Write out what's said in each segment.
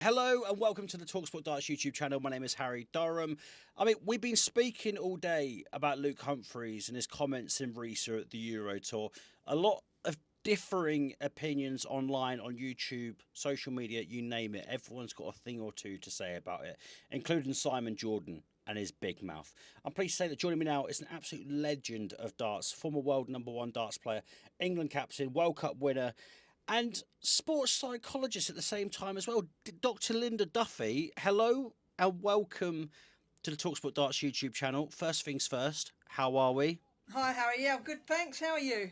Hello and welcome to the talkSPORT Darts YouTube channel. My name is Harry Durham. We've been speaking all day about Luke Humphries and his comments in Risa at the Euro Tour. A lot of differing opinions online, on YouTube, social media, you name it. Everyone's got a thing or two to say about it, including Simon Jordan and his big mouth. I'm pleased to say that joining me now is an absolute legend of darts, former world number one darts player, England captain, World Cup winner, and sports psychologist at the same time as well. Dr. Linda Duffy, hello and welcome to the talkSPORT Darts YouTube channel. First things first, how are we? Hi, Harry. Yeah, I'm good, thanks. How are you?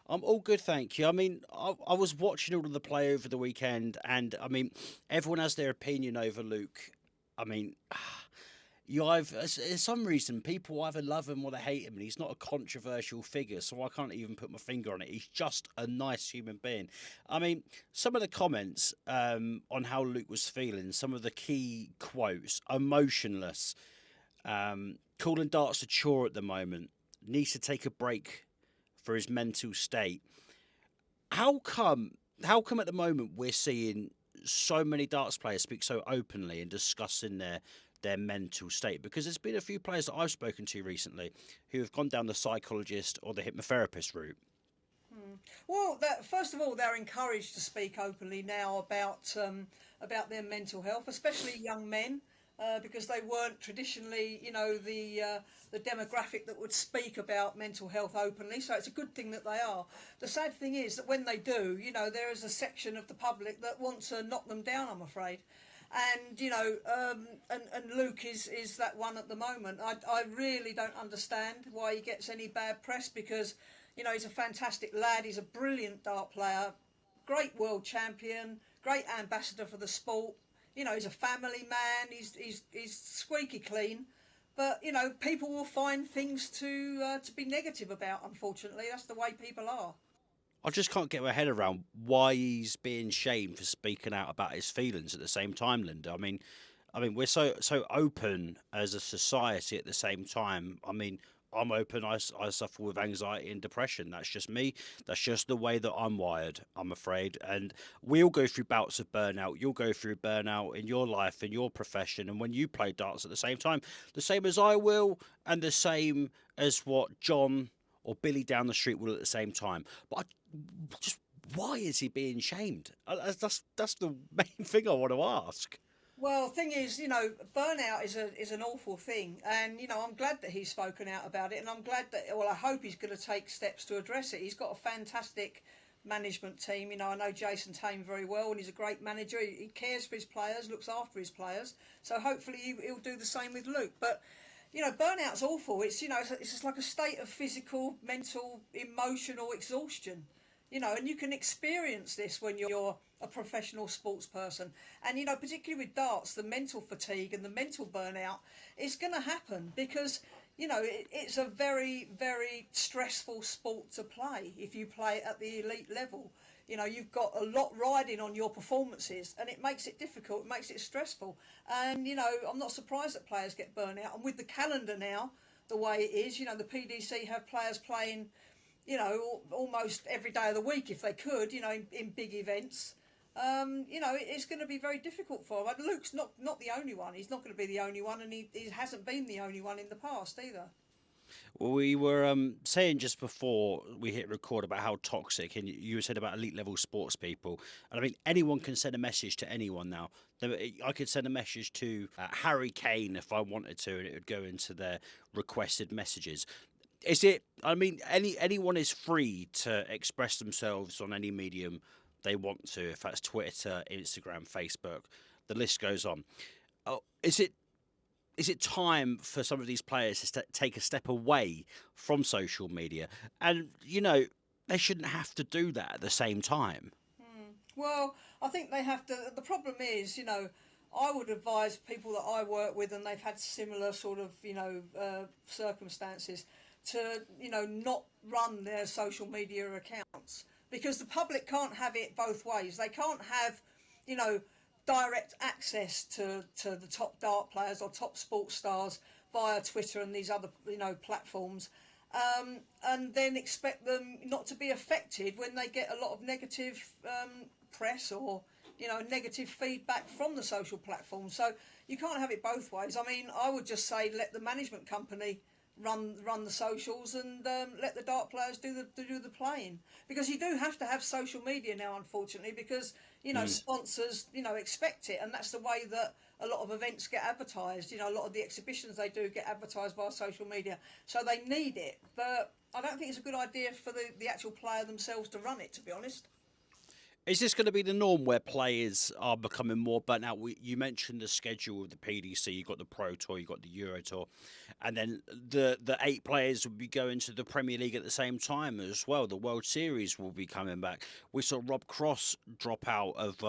I'm all good, thank you. I was watching all of the play over the weekend, and everyone has their opinion over Luke. I mean, there's some reason people either love him or they hate him, and he's not a controversial figure, so I can't even put my finger on it. He's just a nice human being. Some of the comments on how Luke was feeling, some of the key quotes: emotionless, calling darts a chore at the moment, needs to take a break for his mental state. How come? How come at the moment we're seeing so many darts players speak so openly and discussing their mental state? Because there's been a few players that I've spoken to recently who have gone down the psychologist or the hypnotherapist route. Well, first of all, they're encouraged to speak openly now about their mental health, especially young men, because they weren't traditionally, the demographic that would speak about mental health openly. So it's a good thing that they are. The sad thing is that when they do, there is a section of the public that wants to knock them down, I'm afraid. And and Luke is that one at the moment. I really don't understand why he gets any bad press, because he's a fantastic lad. He's a brilliant dart player, great world champion, great ambassador for the sport. He's a family man. He's squeaky clean, but people will find things to be negative about. Unfortunately, that's the way people are. I just can't get my head around why he's being shamed for speaking out about his feelings at the same time, Linda. We're so open as a society at the same time. I'm open. I suffer with anxiety and depression. That's just me. That's just the way that I'm wired, I'm afraid. And we all go through bouts of burnout. You'll go through burnout in your life, in your profession, and when you play darts at the same time, the same as I will, and the same as what John or Billy down the street will at the same time. But just why is he being shamed? That's the main thing I want to ask. Well, thing is, burnout is an awful thing, and I'm glad that he's spoken out about it, and I'm glad that, well, I hope he's going to take steps to address it. He's got a fantastic management team. I know Jason Tame very well, and he's a great manager. He cares for his players, looks after his players. So hopefully he'll do the same with Luke. But burnout's awful. It's just like a state of physical, mental, emotional exhaustion. And you can experience this when you're a professional sports person. And, particularly with darts, the mental fatigue and the mental burnout is going to happen because, it's a very, very stressful sport to play if you play at the elite level. You've got a lot riding on your performances, and it makes it difficult, it makes it stressful. And, I'm not surprised that players get burnout. And with the calendar now, the way it is, the PDC have players playing almost every day of the week if they could, in big events. It's going to be very difficult for him. But Luke's not the only one. He's not going to be the only one, and he hasn't been the only one in the past either. Well, we were saying just before we hit record about how toxic, and you said about elite level sports people. And anyone can send a message to anyone now. I could send a message to Harry Kane if I wanted to, and it would go into their requested messages. Is it? Anyone is free to express themselves on any medium they want to. If that's Twitter, Instagram, Facebook, the list goes on. Oh, is it time for some of these players to take a step away from social media? And they shouldn't have to do that at the same time. Well, I think they have to. The problem is, I would advise people that I work with, and they've had similar sort of, circumstances, to not run their social media accounts, because the public can't have it both ways. They can't have direct access to the top dart players or top sports stars via Twitter and these other platforms, and then expect them not to be affected when they get a lot of negative press or negative feedback from the social platform. So you can't have it both ways. I mean, I would just say let the management company run the socials, and let the dart players do the playing, because you do have to have social media now, unfortunately, because sponsors expect it, and that's the way that a lot of events get advertised. A lot of the exhibitions they do get advertised via social media, so they need it. But I don't think it's a good idea for the actual player themselves to run it, to be honest. Is this going to be the norm where players are becoming more burnt out? You mentioned the schedule of the PDC. You got the Pro Tour, you got the Euro Tour, and then the 8 players will be going to the Premier League at the same time as well. The World Series will be coming back. We saw Rob Cross drop out of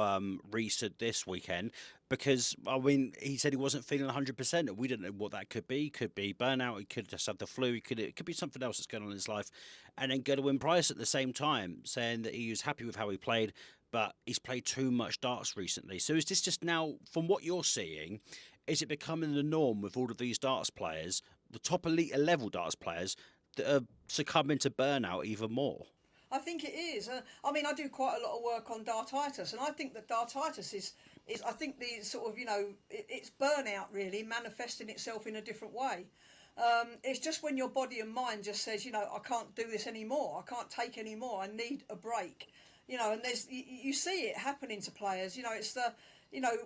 Reset this weekend because, I mean, he said he wasn't feeling 100%. We don't know what that could be. Could be burnout. He could just have the flu. It could be something else that's going on in his life. And then Godwin Price at the same time saying that he was happy with how he played, but he's played too much darts recently. So is this just now, from what you're seeing, is it becoming the norm with all of these darts players, the top elite level darts players, that are succumbing to burnout even more? I think it is. I mean, I do quite a lot of work on dartitis, and I think that dartitis is I think the sort of it's burnout really manifesting itself in a different way. It's just when your body and mind just says, I can't do this anymore. I can't take any more. I need a break. And you see it happening to players. It's the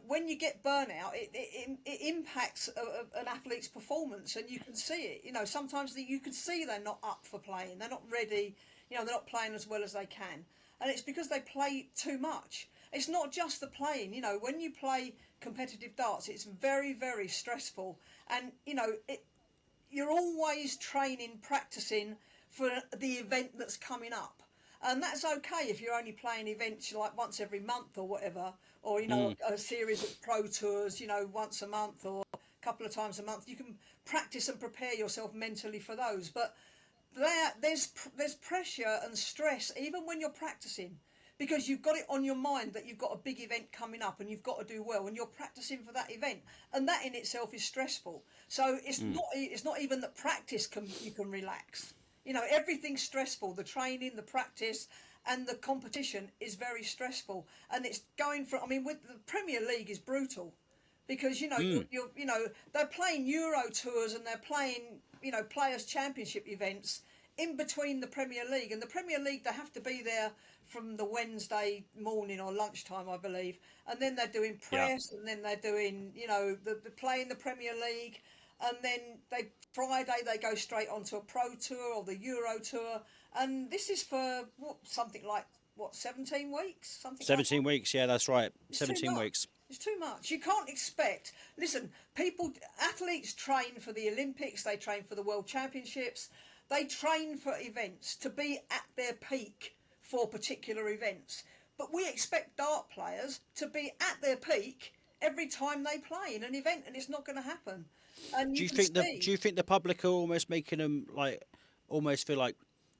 when you get burnout, it impacts an athlete's performance, and you can see it. Sometimes you can see they're not up for playing. They're not ready. They're not playing as well as they can, and it's because they play too much. It's not just the playing. When you play competitive darts, it's very, very stressful, and you're always training, practicing for the event that's coming up. And that's okay if you're only playing events like once every month or whatever, or, a series of pro tours, once a month or a couple of times a month. You can practice and prepare yourself mentally for those. But there's pressure and stress even when you're practicing, because you've got it on your mind that you've got a big event coming up and you've got to do well, and you're practicing for that event, and that in itself is stressful. So it's not even that you can relax. Everything's stressful. The training, the practice, and the competition is very stressful, and it's going from. I mean, with the Premier League is brutal, because they're playing Euro tours and they're playing Players Championship events in between the Premier League, and the Premier League they have to be there from the Wednesday morning or lunchtime, I believe, and then they're doing press, and then they're doing the playing the Premier League, and then Friday they go straight onto a Pro Tour or the Euro Tour, and this is for something like 17 weeks, 17 like weeks, yeah, that's right. 17 weeks. It's too much. You can't expect. Listen, athletes train for the Olympics. They train for the World Championships. They train for events to be at their peak for particular events. But we expect dart players to be at their peak every time they play in an event, and it's not going to happen. And Do you think the public are almost making them almost feel like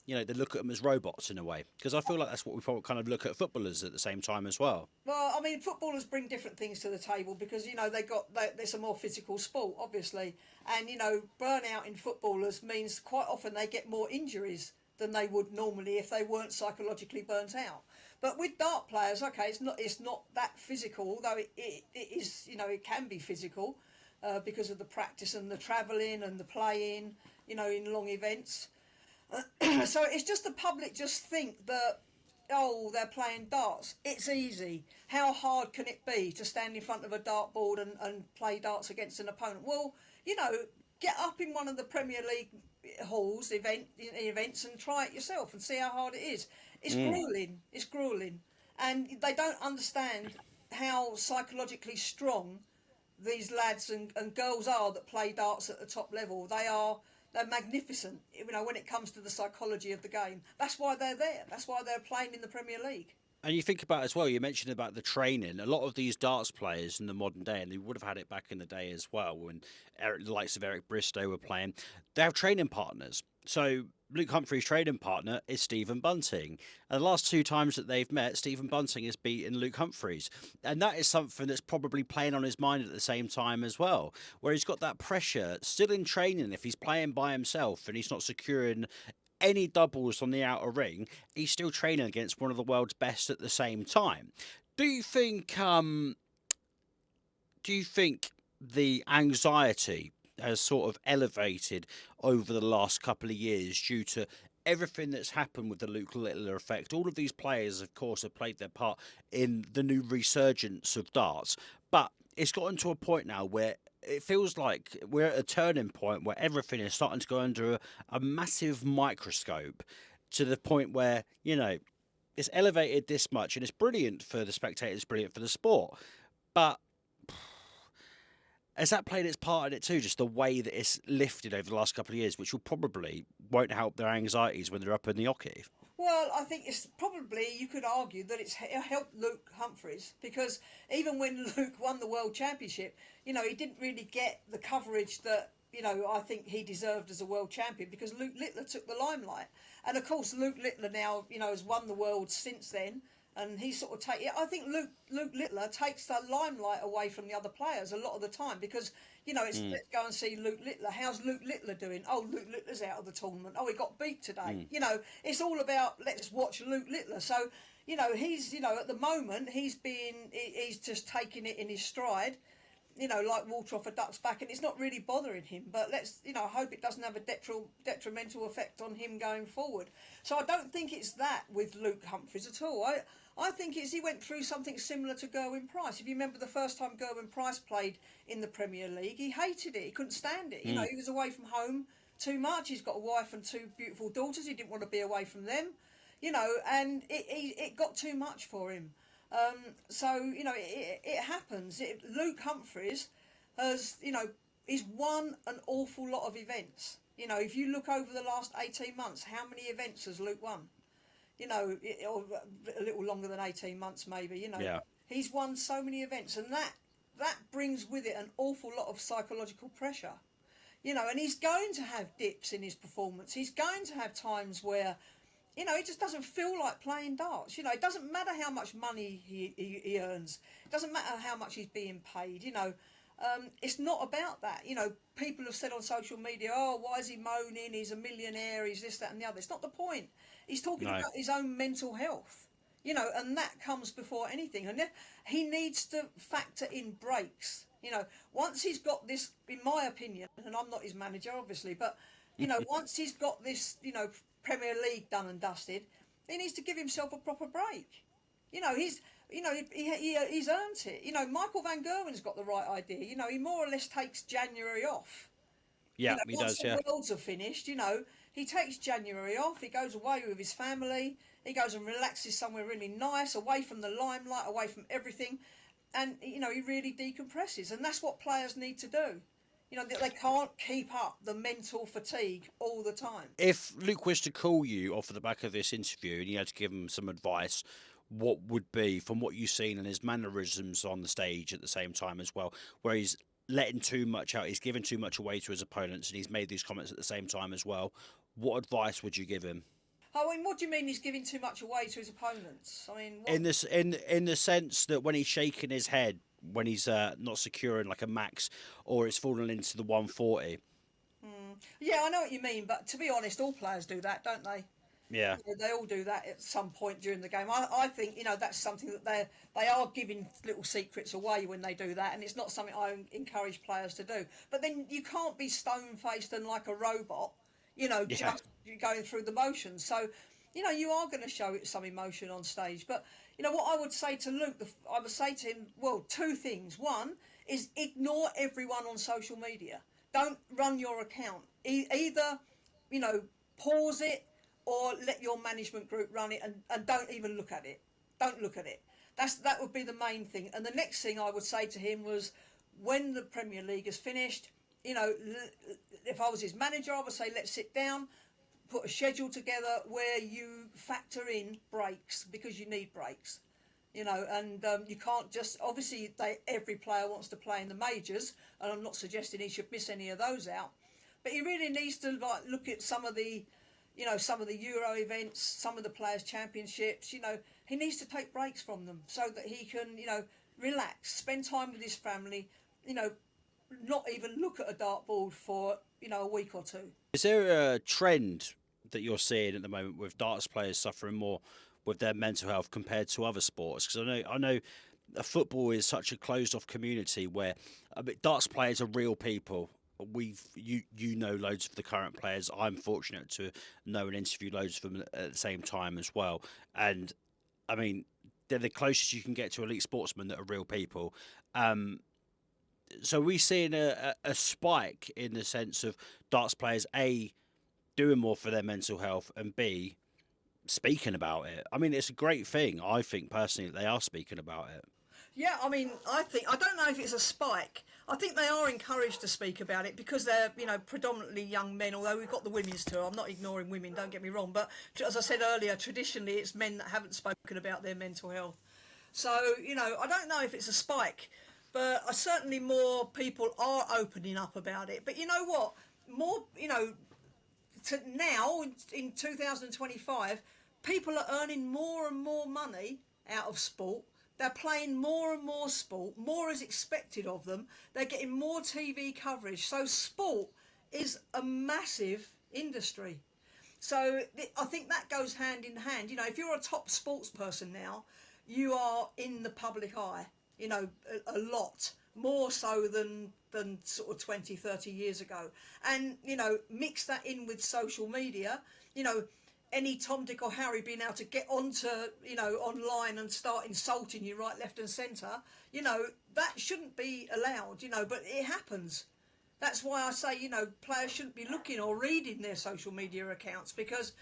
they look at them as robots in a way? Because I feel like that's what we probably kind of look at footballers at the same time as well. Well, I mean, footballers bring different things to the table because there's a more physical sport, obviously, and burnout in footballers means quite often they get more injuries than they would normally if they weren't psychologically burnt out. But with dart players, okay, it's not that physical, although it is, it can be physical because of the practice and the travelling and the playing, in long events. So it's just the public just think that, they're playing darts. It's easy. How hard can it be to stand in front of a dartboard and play darts against an opponent? Well, get up in one of the Premier League halls events and try it yourself and see how hard it is. It's grueling. It's grueling. And they don't understand how psychologically strong these lads and girls are that play darts at the top level. They're magnificent, when it comes to the psychology of the game. That's why they're there. That's why they're playing in the Premier League. And you think about as well, you mentioned about the training. A lot of these darts players in the modern day, and they would have had it back in the day as well, when the likes of Eric Bristow were playing, they have training partners. So Luke Humphries' training partner is Stephen Bunting. And the last 2 times that they've met, Stephen Bunting has beaten Luke Humphries. And that is something that's probably playing on his mind at the same time as well, where he's got that pressure still in training. If he's playing by himself and he's not securing any doubles on the outer ring, he's still training against one of the world's best at the same time. Do you think? Do you think the anxiety has sort of elevated over the last couple of years due to everything that's happened with the Luke Littler effect? All of these players, of course, have played their part in the new resurgence of darts, but it's gotten to a point now where it feels like we're at a turning point where everything is starting to go under a massive microscope to the point where, it's elevated this much and it's brilliant for the spectators, brilliant for the sport. But has that played its part in it too? Just the way that it's lifted over the last couple of years, which will probably won't help their anxieties when they're up in the hockey. Well, I think it's probably, you could argue that it's helped Luke Humphries, because even when Luke won the World Championship, he didn't really get the coverage that, I think he deserved as a world champion, because Luke Littler took the limelight. And of course, Luke Littler now, has won the world since then. And he sort of I think Luke Littler takes the limelight away from the other players a lot of the time, because it's let's go and see Luke Littler. How's Luke Littler doing? Oh, Luke Littler's out of the tournament. Oh, he got beat today. It's all about, let's watch Luke Littler. So he's at the moment he's just taking it in his stride. Like water off a duck's back, and it's not really bothering him. But let's, I hope it doesn't have a detrimental effect on him going forward. So I don't think it's that with Luke Humphries at all. I think he went through something similar to Gerwyn Price. If you remember the first time Gerwyn Price played in the Premier League, he hated it. He couldn't stand it. He was away from home too much. He's got a wife and two beautiful daughters. He didn't want to be away from them. And it got too much for him. It happens. Luke Humphries has, he's won an awful lot of events. If you look over the last 18 months, how many events has Luke won? Or a little longer than 18 months maybe, Yeah. He's won so many events, and that brings with it an awful lot of psychological pressure. And he's going to have dips in his performance. He's going to have times where he just doesn't feel like playing darts. It doesn't matter how much money he earns. It doesn't matter how much he's being paid. It's not about that. People have said on social media, oh, why is he moaning? He's a millionaire. He's this, that and the other. It's not the point. He's talking about his own mental health. And that comes before anything. And he needs to factor in breaks. Once he's got this, in my opinion, and I'm not his manager, obviously, but, once he's got this, Premier League done and dusted, he needs to give himself a proper break. He's earned it. Michael Van Gerwen's got the right idea. He more or less takes January off. Yeah, he once does. Yeah. the Worlds are finished, he takes January off. He goes away with his family. He goes and relaxes somewhere really nice, away from the limelight, away from everything, and he really decompresses. And that's what players need to do. They can't keep up the mental fatigue all the time. If Luke was to call you off the back of this interview and you had to give him some advice, what would be, from what you've seen and his mannerisms on the stage at the same time as well, where he's letting too much out, he's giving too much away to his opponents, and he's made these comments at the same time as well, what advice would you give him? I mean, what do you mean he's giving too much away to his opponents? I mean, in this, in the sense that when he's shaking his head, when he's not securing like a max, or it's falling into the 140. Yeah, I know what you mean, but to be honest, all players do that, don't they? Yeah. They all do that at some point during the game. I think that's something that they are giving little secrets away when they do that, and it's not something I encourage players to do. But then you can't be stone faced and like a robot, just going through the motions. So, you are going to show some emotion on stage. But what I would say to Luke, I would say to him, well, two things. One is ignore everyone on social media. Don't run your account. Either, pause it, or let your management group run it, and don't even look at it. Don't look at it. That would be the main thing. And the next thing I would say to him was, when the Premier League is finished, if I was his manager, I would say, let's sit down, put a schedule together where you factor in breaks, because you need breaks. And you can't just, obviously every player wants to play in the majors, and I'm not suggesting he should miss any of those out, but he really needs to look at some of the Euro events, some of the Players' Championships. He needs to take breaks from them so that he can, relax, spend time with his family, not even look at a dartboard for, a week or two. Is there a trend that you're seeing at the moment with darts players suffering more with their mental health compared to other sports? Because I know football is such a closed off community where darts players are real people. You know loads of the current players. I'm fortunate to know and interview loads of them at the same time as well. And I mean, they're the closest you can get to elite sportsmen that are real people. Um, so we're seeing a spike in the sense of darts players A doing more for their mental health and B speaking about it. I mean, it's a great thing. I think personally that they are speaking about it. Yeah, I mean, I don't know if it's a spike. I think they are encouraged to speak about it because they're, predominantly young men, although we've got the women's tour. I'm not ignoring women, don't get me wrong. But as I said earlier, traditionally it's men that haven't spoken about their mental health. So, I don't know if it's a spike, but certainly more people are opening up about it. But you know what? More, now in 2025, people are earning more and more money out of sport. They're playing more and more sport. More is expected of them. They're getting more TV coverage. So sport is a massive industry. So I think that goes hand in hand. If you're a top sports person now, you are in the public eye, a lot more so than sort of 20, 30 years ago. And, mix that in with social media, any Tom, Dick or Harry being able to get onto, online and start insulting you right, left and centre, that shouldn't be allowed, but it happens. That's why I say, players shouldn't be looking or reading their social media accounts because,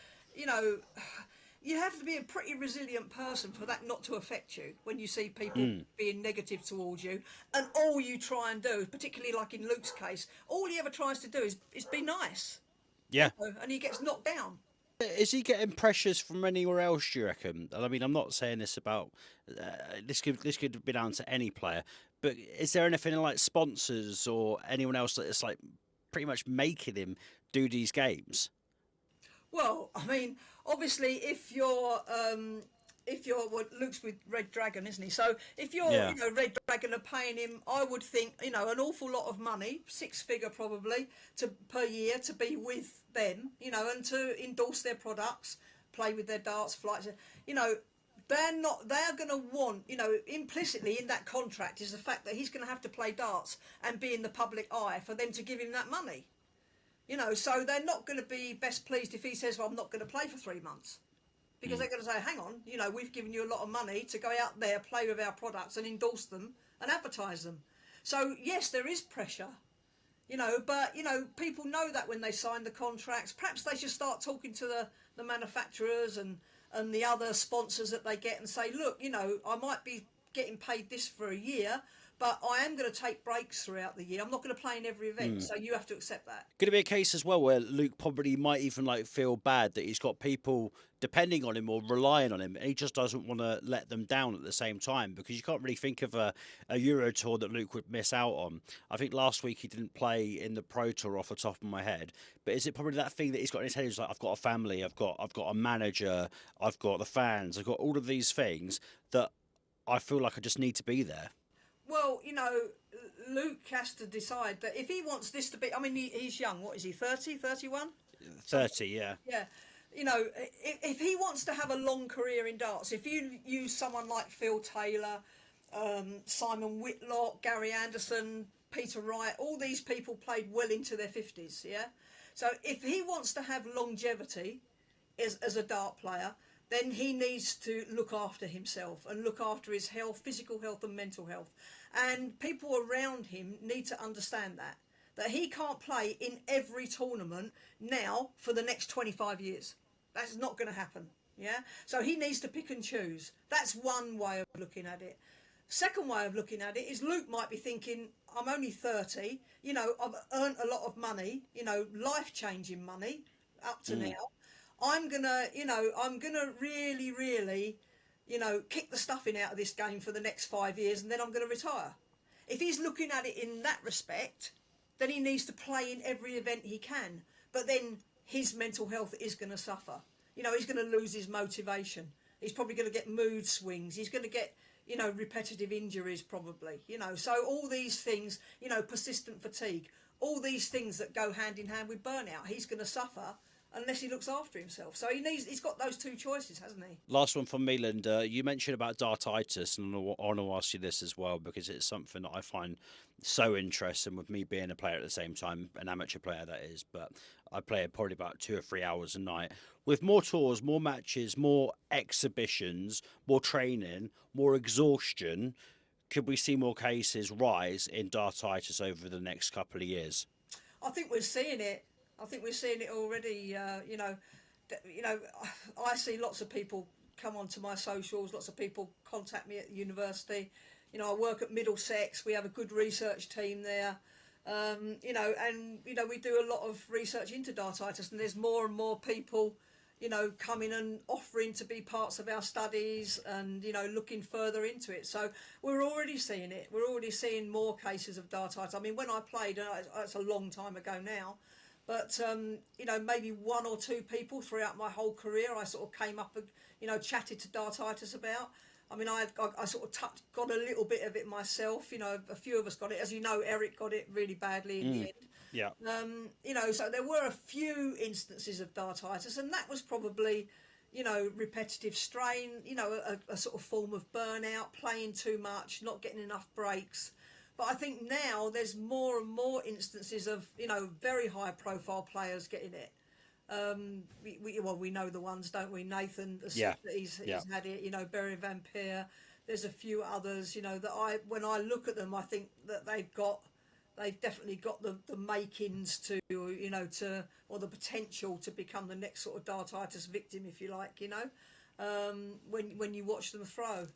you have to be a pretty resilient person for that not to affect you when you see people being negative towards you. And all you try and do, particularly like in Luke's case, all he ever tries to do is be nice. Yeah. And he gets knocked down. Is he getting pressures from anywhere else? Do you reckon? I mean, I'm not saying this about this could be down to any player, but is there anything like sponsors or anyone else that's like pretty much making him do these games? Well, I mean, obviously, if you're well, Luke's with Red Dragon, isn't he? So if you're, Yeah. Red Dragon are paying him, I would think, an awful lot of money, six-figure probably, per year to be with them, and to endorse their products, play with their darts, flights, they're going to want, implicitly in that contract is the fact that he's going to have to play darts and be in the public eye for them to give him that money. So they're not going to be best pleased if he says, well, I'm not going to play for 3 months. Because they're going to say, hang on, we've given you a lot of money to go out there, play with our products and endorse them and advertise them. So, yes, there is pressure, but, people know that when they sign the contracts. Perhaps they should start talking to the manufacturers and the other sponsors that they get and say, look, I might be getting paid this for a year, but I am going to take breaks throughout the year. I'm not going to play in every event, so you have to accept that. Going to be a case as well where Luke probably might even like feel bad that he's got people depending on him or relying on him, and he just doesn't want to let them down at the same time because you can't really think of a Euro tour that Luke would miss out on. I think last week he didn't play in the Pro Tour off the top of my head, but is it probably that thing that he's got in his head? He's like, I've got a family, I've got a manager, I've got the fans, I've got all of these things that I feel like I just need to be there. Well, Luke has to decide that if he wants this to be... I mean, he's young. What is he, 30, 31? 30, yeah. Yeah. If he wants to have a long career in darts, if you use someone like Phil Taylor, Simon Whitlock, Gary Anderson, Peter Wright, all these people played well into their 50s, yeah? So if he wants to have longevity as a dart player, then he needs to look after himself and look after his health, physical health and mental health. And people around him need to understand that he can't play in every tournament now for the next 25 years. That's not going to happen, yeah? So he needs to pick and choose. That's one way of looking at it. Second way of looking at it is Luke might be thinking, I'm only 30, I've earned a lot of money, life-changing money up to now. I'm gonna really, really, kick the stuffing out of this game for the next 5 years and then I'm going to retire. If he's looking at it in that respect, then he needs to play in every event he can. But then his mental health is going to suffer. He's going to lose his motivation. He's probably going to get mood swings. He's going to get, repetitive injuries probably. So all these things, persistent fatigue, all these things that go hand in hand with burnout, he's going to suffer unless he looks after himself. So he's got those two choices, hasn't he? Last one from me, Linda. You mentioned about dartitis, and I want to ask you this as well because it's something that I find so interesting with me being a player at the same time, an amateur player that is, but I play it probably about 2 or 3 hours a night. With more tours, more matches, more exhibitions, more training, more exhaustion, could we see more cases rise in dartitis over the next couple of years? I think we're seeing it. I think we're seeing it already. You know, I see lots of people come onto my socials. Lots of people contact me at the university. You know, I work at Middlesex. We have a good research team there. You know, and you know we do a lot of research into dartitis, and there's more and more people, you know, coming and offering to be parts of our studies, and you know, looking further into it. So we're already seeing it. We're already seeing more cases of dartitis. I mean, when I played, it's a long time ago now, but you know, maybe one or two people throughout my whole career, I sort of came up and you know chatted to dartitis about. I mean, I sort of got a little bit of it myself. You know, a few of us got it. As you know, Eric got it really badly in the end. Yeah. You know, so there were a few instances of dartitis, and that was probably, you know, repetitive strain, you know, a sort of form of burnout, playing too much, not getting enough breaks. But I think now there's more and more instances of, you know, very high profile players getting it. We know the ones, don't we? Nathan, Yeah. he's Yeah. had it. You know, Berry Van Peer. There's a few others. You know that when I look at them, I think that they've definitely got the makings to, you know, or the potential to become the next sort of dartitis victim, if you like. You know, when you watch them throw.